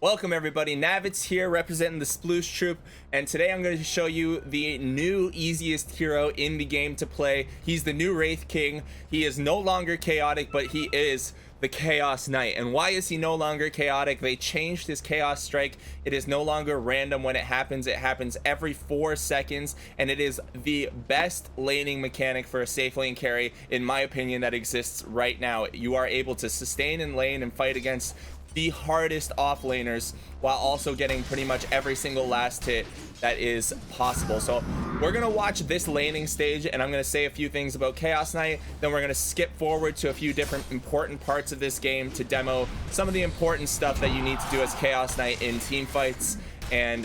Welcome everybody, Navetz here representing the Sploosh Troop, and today I'm going to show you the new easiest hero in the game to play. He's the new Wraith King. He is no longer chaotic, but he is the Choas Knight. And why is he no longer chaotic? They changed his Chaos Strike. It is no longer random when it happens. It happens every 4 seconds, and it is the best laning mechanic for a safe lane carry, in my opinion, that exists right now. You are able to sustain in lane and fight against the hardest offlaners while also getting pretty much every single last hit that is possible. So we're gonna watch this laning stage, and I'm gonna say a few things about Choas Knight. Then we're gonna skip forward to a few different important parts of this game to demo some of the important stuff that you need to do as Choas Knight in team fights. And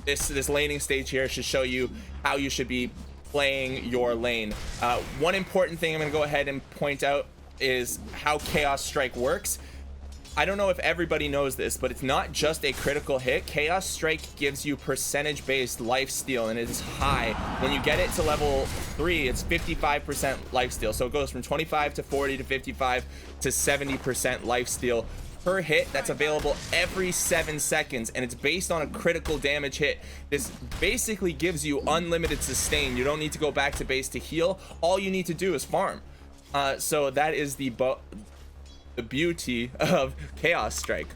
this laning stage here should show you how you should be playing your lane. One important thing I'm gonna go ahead and point out is how Chaos Strike works. I don't know if everybody knows this, but it's not just a critical hit. Chaos Strike gives you percentage-based lifesteal, and it is high. When you get it to level 3, it's 55% lifesteal. So it goes from 25 to 40 to 55 to 70% lifesteal per hit. That's available every 7 seconds, and it's based on a critical damage hit. This basically gives you unlimited sustain. You don't need to go back to base to heal. All you need to do is farm. So that is the beauty of Chaos Strike.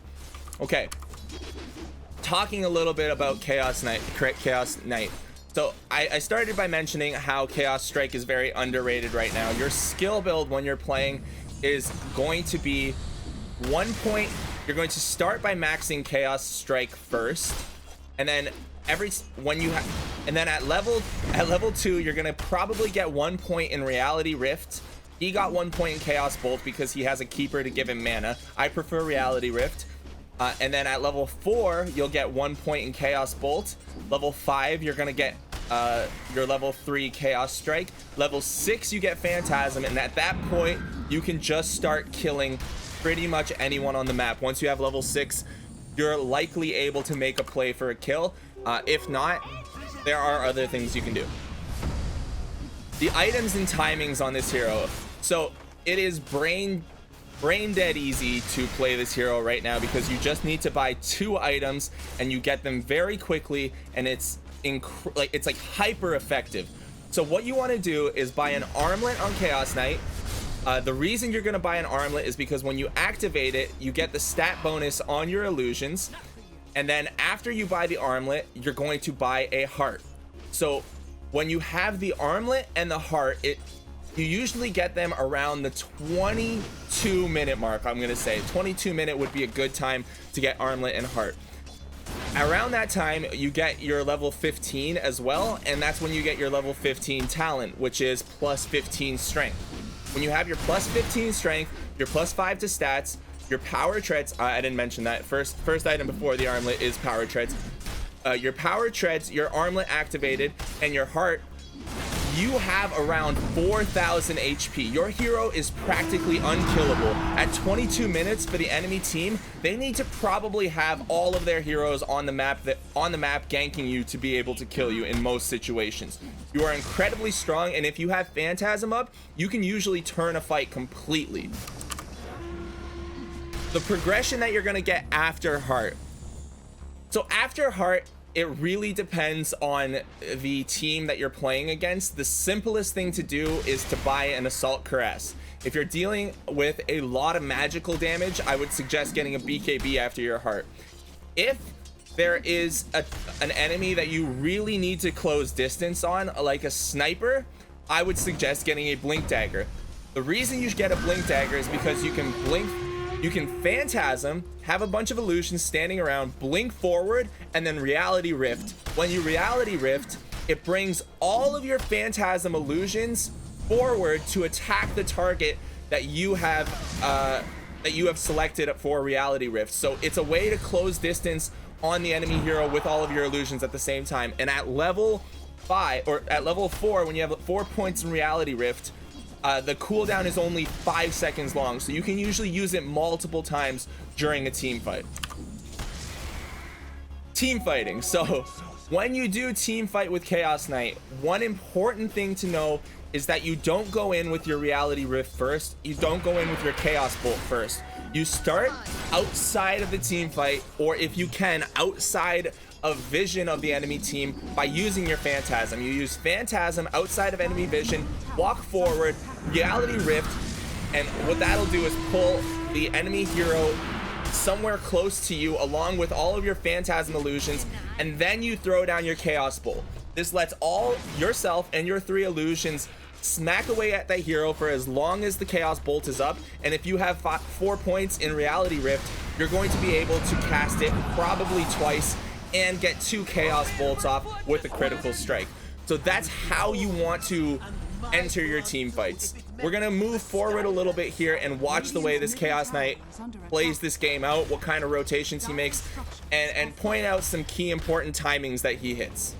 Okay, talking a little bit about Choas Knight. So I started by mentioning how Chaos Strike is very underrated right now. Your skill build when you're playing is going to be 1 point. You're going to start by maxing Chaos Strike first, and then at level 2 you're gonna probably get 1 point in Reality Rift. He got 1 point in Chaos Bolt because he has a keeper to give him mana. I prefer Reality Rift. And then at level 4, you'll get 1 point in Chaos Bolt. Level 5, you're gonna get your level 3 Chaos Strike. Level 6, you get Phantasm, and at that point, you can just start killing pretty much anyone on the map. Once you have level 6, you're likely able to make a play for a kill. If not, there are other things you can do. The items and timings on this hero. So it is brain dead easy to play this hero right now because you just need to buy 2 items and you get them very quickly, and it's like hyper effective. So what you want to do is buy an Armlet on Choas Knight. The reason you're going to buy an Armlet is because when you activate it, you get the stat bonus on your illusions, and then after you buy the Armlet, you're going to buy a heart. So when you have the Armlet and the heart, you usually get them around the 22-minute mark. I'm gonna say 22-minute would be a good time to get Armlet and heart. Around that time, you get your level 15 as well, and that's when you get your level 15 talent, which is plus 15 strength. When you have your plus 15 strength, your plus 5 to stats, your power treads, I didn't mention that. First item before the Armlet is power treads. Your power treads, your Armlet activated, and your heart, you have around 4,000 HP. Your hero is practically unkillable. At 22 minutes for the enemy team, they need to probably have all of their heroes on the map ganking you to be able to kill you in most situations. You are incredibly strong, and if you have Phantasm up, you can usually turn a fight completely. The progression that you're gonna get after heart. So after heart, it really depends on the team that you're playing against. The simplest thing to do is to buy an Assault Caress. If you're dealing with a lot of magical damage, I would suggest getting a BKB after your heart. If there is an enemy that you really need to close distance on, like a sniper, I would suggest getting a Blink Dagger. The reason you should get a Blink Dagger is because you can Phantasm, have a bunch of illusions standing around, blink forward, and then Reality Rift. When you Reality Rift, it brings all of your Phantasm illusions forward to attack the target that you have selected for Reality Rift. So it's a way to close distance on the enemy hero with all of your illusions at the same time. And at level 5 or at level 4, when you have 4 points in Reality Rift, the cooldown is only 5 seconds long, so you can usually use it multiple times during a team fight. Team fighting. So when you do team fight with Choas Knight, one important thing to know is that you don't go in with your Reality Rift first. You don't go in with your Chaos Bolt first. You start outside of the team fight, or if you can, outside of vision of the enemy team by using your phantasm. You use phantasm outside of enemy vision, walk forward, reality rift, and what that'll do is pull the enemy hero somewhere close to you along with all of your phantasm illusions, and then you throw down your chaos bolt. This lets all yourself and your 3 illusions smack away at that hero for as long as the chaos bolt is up, and if you have 4 points in reality rift, you're going to be able to cast it probably twice and get 2 chaos bolts off with a critical strike. So that's how you want to enter your team fights. We're gonna move forward a little bit here and watch the way this Choas Knight plays this game out, what kind of rotations he makes, and point out some key important timings that he hits.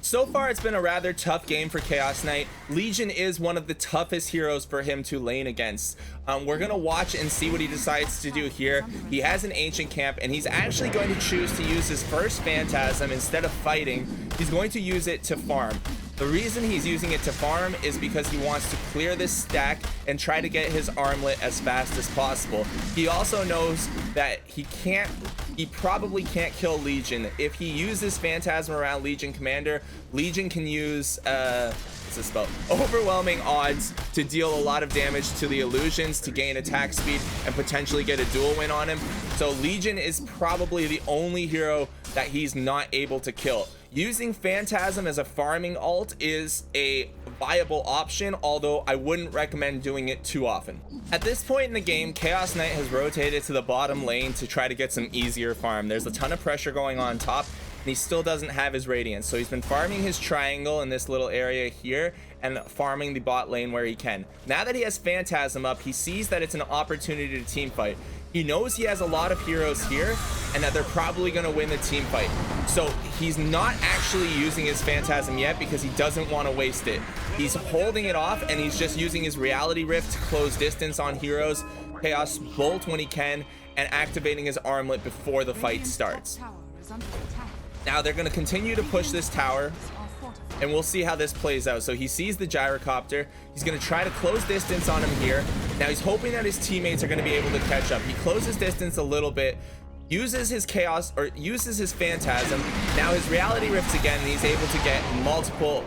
So far, it's been a rather tough game for Choas Knight. Legion is one of the toughest heroes for him to lane against. We're gonna watch and see what he decides to do here. He has an ancient camp, and he's actually going to choose to use his first phantasm instead of fighting. He's going to use it to farm. The reason he's using it to farm is because he wants to clear this stack and try to get his armlet as fast as possible. He also knows that he probably can't kill Legion. If he uses phantasm around Legion commander, Legion can use what's this spell? Overwhelming odds to deal a lot of damage to the illusions to gain attack speed and potentially get a duel win on him. So Legion is probably the only hero that he's not able to kill. Using phantasm as a farming alt is a viable option, although I wouldn't recommend doing it too often. At this point in the game, Choas Knight has rotated to the bottom lane to try to get some easier farm. There's a ton of pressure going on top, and he still doesn't have his radiance, so he's been farming his triangle in this little area here and farming the bot lane where he can. Now that he has phantasm up, he sees that it's an opportunity to team fight. He knows he has a lot of heroes here and that they're probably going to win the team fight. So he's not actually using his phantasm yet because he doesn't want to waste it. He's holding it off, and he's just using his reality rift to close distance on heroes, chaos bolt when he can, and activating his armlet before the fight starts. Now they're going to continue to push this tower, and we'll see how this plays out. So he sees the gyrocopter. He's going to try to close distance on him here. Now he's hoping that his teammates are going to be able to catch up. He closes distance a little bit, uses his chaos, or uses his phantasm. Now his reality rifts again, and he's able to get multiple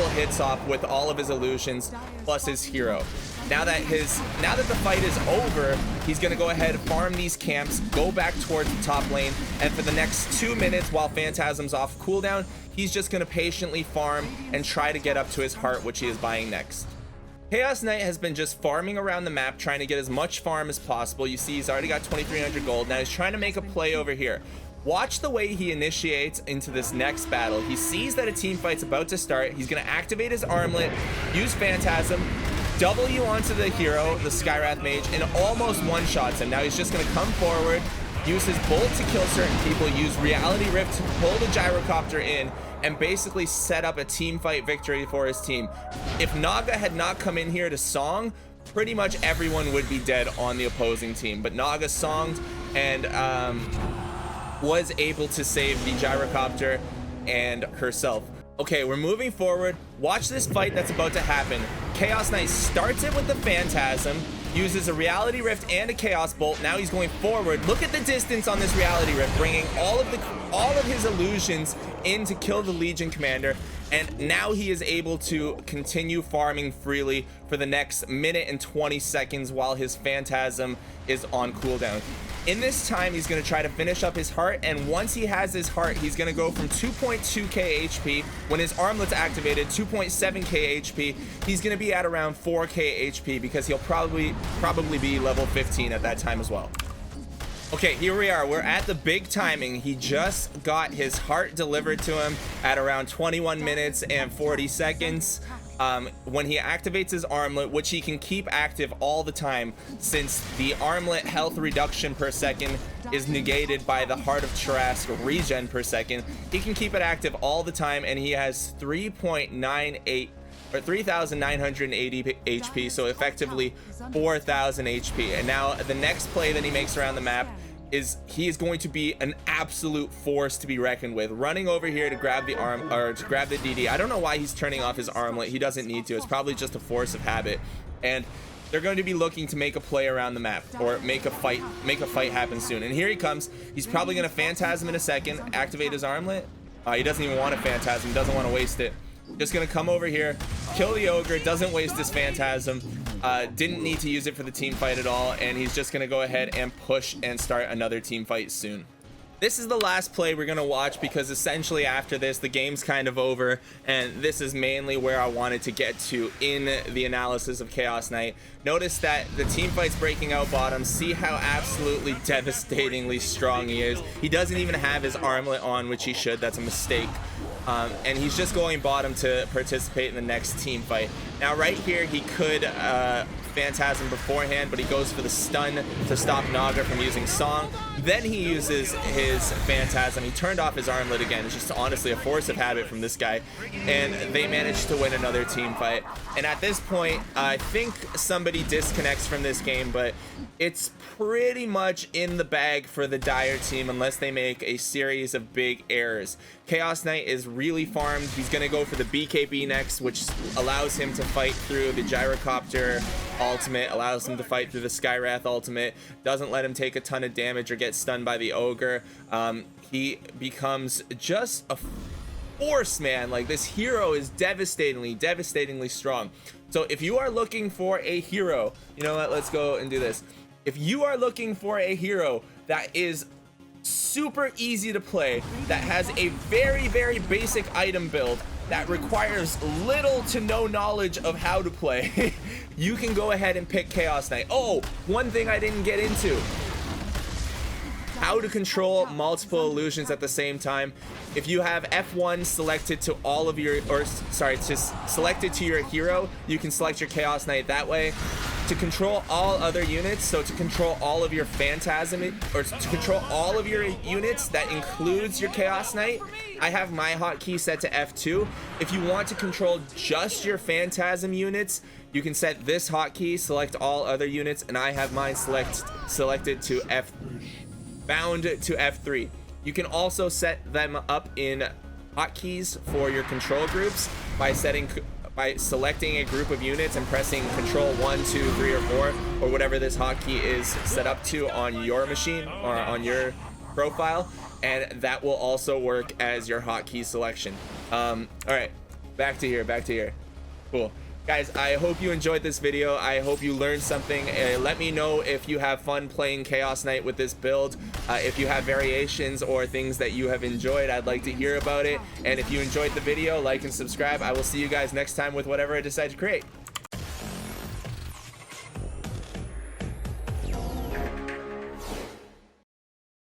hits off with all of his illusions plus his hero. Now that the fight is over, he's going to go ahead and farm these camps, go back towards the top lane, and for the next 2 minutes while Phantasm's off cooldown, he's just going to patiently farm and try to get up to his heart, which he is buying next. Choas Knight has been just farming around the map, trying to get as much farm as possible. You see he's already got 2,300 gold. Now he's trying to make a play over here. Watch the way he initiates into this next battle. He sees that a team fight's about to start. He's going to activate his armlet, use Phantasm, W onto the hero, the Skywrath Mage, and almost one-shots him. Now he's just going to come forward, use his bolt to kill certain people, use Reality Rift to pull the gyrocopter in, and basically set up a team fight victory for his team. If Naga had not come in here to song, pretty much everyone would be dead on the opposing team. But Naga songed and was able to save the gyrocopter and herself. Okay, we're moving forward. Watch this fight that's about to happen. Choas Knight starts it with the Phantasm, uses a Reality Rift and a Chaos Bolt. Now he's going forward. Look at the distance on this Reality Rift, bringing all of his illusions in to kill the Legion commander. And now he is able to continue farming freely for the next minute and 20 seconds while his Phantasm is on cooldown. In this time, he's going to try to finish up his heart, and once he has his heart, he's going to go from 2.2k HP. When his armlet's activated, 2.7k HP. He's going to be at around 4k HP because he'll probably be level 15 at that time as well. Okay, here we are. We're at the big timing. He just got his heart delivered to him at around 21 minutes and 40 seconds. When he activates his armlet, which he can keep active all the time since the armlet health reduction per second is negated by the Heart of Trask regen per second, he can keep it active all the time, and he has 3.98 or 3,980 HP, so effectively 4,000 HP. And now the next play that he makes around the map is he is going to be an absolute force to be reckoned with. Running over here to grab the grab the DD. I don't know why he's turning off his armlet. He doesn't need to. It's probably just a force of habit. And they're going to be looking to make a play around the map or make a fight happen soon. And here he comes. He's probably going to phantasm in a second, activate his armlet. He doesn't even want to phantasm, doesn't want to waste it. Just gonna come over here, kill the ogre, doesn't waste his phantasm, didn't need to use it for the team fight at all, and he's just gonna go ahead and push and start another team fight soon. This is the last play we're gonna watch because essentially after this the game's kind of over, and this is mainly where I wanted to get to in the analysis of Choas Knight. Notice that the team fight's breaking out bottom. See how absolutely devastatingly strong he is. He doesn't even have his armlet on, which he should. That's a mistake. And he's just going bottom to participate in the next team fight. Now right here he could phantasm beforehand, but he goes for the stun to stop Naga from using Song. Then he uses his phantasm. He turned off his armlet again. It's just honestly a force of habit from this guy, and they managed to win another team fight. And at this point I think somebody disconnects from this game, but it's pretty much in the bag for the Dire team unless they make a series of big errors. Choas Knight is really farmed. He's going to go for the BKB next, which allows him to fight through the gyrocopter ultimate, allows him to fight through the Skywrath ultimate, doesn't let him take a ton of damage or get stunned by the ogre. He becomes just a force, man. Like, this hero is devastatingly strong. So if you are looking for a hero, you know what, let's go and do this. If you are looking for a hero that is super easy to play, that has a very basic item build, that requires little to no knowledge of how to play, you can go ahead and pick Choas Knight. Oh, one thing I didn't get into: how to control multiple illusions at the same time. If you have F1 selected to all of your, or sorry, selected to your hero, you can select your Choas Knight that way. To control all other units, so to control all of your phantasm, or to control all of your units, that includes your Choas Knight, I have my hotkey set to F2. If you want to control just your phantasm units, you can set this hotkey, select all other units, and I have mine selected to bound to F3. You can also set them up in hotkeys for your control groups by selecting a group of units and pressing control 1, 2, 3, or 4, or whatever this hotkey is set up to on your machine or on your profile, and that will also work as your hotkey selection. All right, back to here. Cool. Guys, I hope you enjoyed this video. I hope you learned something. Let me know if you have fun playing Choas Knight with this build. If you have variations or things that you have enjoyed, I'd like to hear about it. And if you enjoyed the video, like and subscribe. I will see you guys next time with whatever I decide to create.